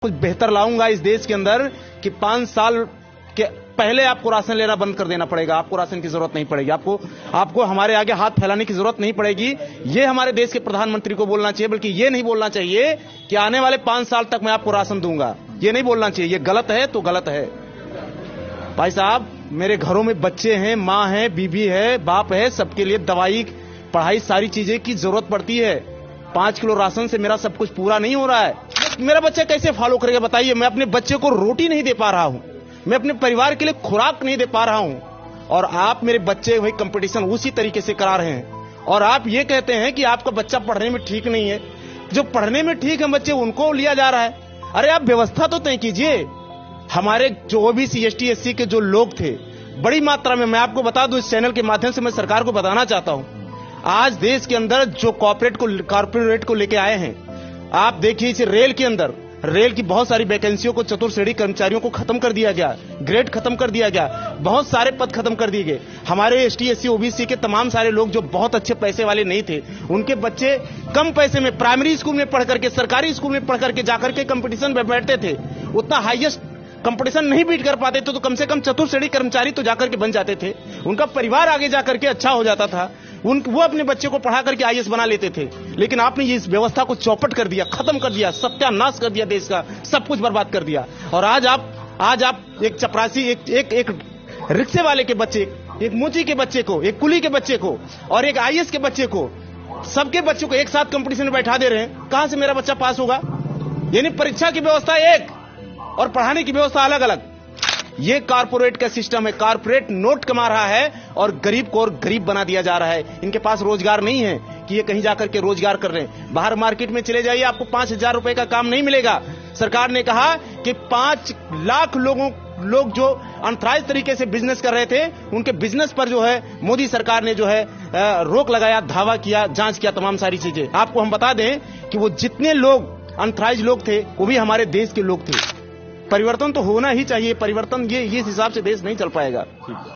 कुछ बेहतर लाऊंगा इस देश के अंदर कि 5 साल के पहले आपको राशन लेना बंद कर देना पड़ेगा। आपको राशन की जरूरत नहीं पड़ेगी। आपको हमारे आगे हाथ फैलाने की जरूरत नहीं पड़ेगी। ये हमारे देश के प्रधानमंत्री को बोलना चाहिए, बल्कि ये नहीं बोलना चाहिए कि आने वाले 5 साल तक मैं आपको राशन दूंगा। ये नहीं बोलना चाहिए। ये गलत है तो गलत है। भाई साहब, मेरे घरों में बच्चे हैं, माँ है, बीबी है, बाप है, सबके लिए दवाई, पढ़ाई, सारी चीजें की जरूरत पड़ती है। 5 किलो राशन से मेरा सब कुछ पूरा नहीं हो रहा है। मेरा बच्चा कैसे फॉलो करेगा बताइए। मैं अपने बच्चे को रोटी नहीं दे पा रहा हूं, मैं अपने परिवार के लिए खुराक नहीं दे पा रहा हूं, और आप मेरे बच्चे वही कंपटीशन उसी तरीके से करा रहे हैं। और आप ये कहते हैं कि आपका बच्चा पढ़ने में ठीक नहीं है। जो पढ़ने में ठीक है बच्चे, उनको लिया जा रहा है। अरे आप व्यवस्था तो तय कीजिए। हमारे जो ओबीसी, एसटी, एससी के जो लोग थे बड़ी मात्रा में, मैं आपको बता दूं, इस चैनल के माध्यम से मैं सरकार को बताना चाहता हूं, आज देश के अंदर जो कॉर्पोरेट को लेके आए हैं, आप देखिए इस रेल के अंदर, रेल की बहुत सारी वैकेंसियों को, चतुर्श्रेणी कर्मचारियों को खत्म कर दिया गया, ग्रेड खत्म कर दिया गया, बहुत सारे पद खत्म कर दिए गए। हमारे एसटी, एससी, ओबीसी के तमाम सारे लोग जो बहुत अच्छे पैसे वाले नहीं थे, उनके बच्चे कम पैसे में प्राइमरी स्कूल में पढ़ करके, सरकारी स्कूल में पढ़ करके जाकर के कंपटीशन में बैठते थे। उतना हाईएस्ट कंपटीशन नहीं बीट कर पाते थे तो कम से कम चतुर्श्रेणी कर्मचारी तो जाकर के बन जाते थे। उनका परिवार आगे जाकर के अच्छा हो जाता था। वो अपने बच्चे को पढ़ा करके आईएएस बना लेते थे। लेकिन आपने ये इस व्यवस्था को चौपट कर दिया, खत्म कर दिया, सत्यानाश कर दिया, देश का सब कुछ बर्बाद कर दिया। और आज आप एक चपरासी, एक रिक्शे वाले के बच्चे, एक मुची के बच्चे को, एक कुली के बच्चे को और एक आईएएस के बच्चे को, सबके बच्चों को एक साथ कंपटीशन में बैठा दे रहे हैं। कहां से मेरा बच्चा पास होगा? यानी परीक्षा की व्यवस्था एक और पढ़ाने की व्यवस्था अलग अलग। ये कारपोरेट का सिस्टम है। कारपोरेट नोट कमा रहा है और गरीब को और गरीब बना दिया जा रहा है। इनके पास रोजगार नहीं है कि ये कहीं जाकर के रोजगार कर रहे हैं। बाहर मार्केट में चले जाइए, आपको 5,000 रुपए का काम नहीं मिलेगा। सरकार ने कहा कि 5 लाख लोग जो अनथराइज तरीके से बिजनेस कर रहे थे, उनके बिजनेस पर जो है मोदी सरकार ने जो है रोक लगाया, धावा किया, जांच किया, तमाम सारी चीजें। आपको हम बता दें कि वो जितने लोग अनथराइज लोग थे, वो भी हमारे देश के लोग थे। परिवर्तन तो होना ही चाहिए। परिवर्तन ये इस हिसाब से देश नहीं चल पाएगा।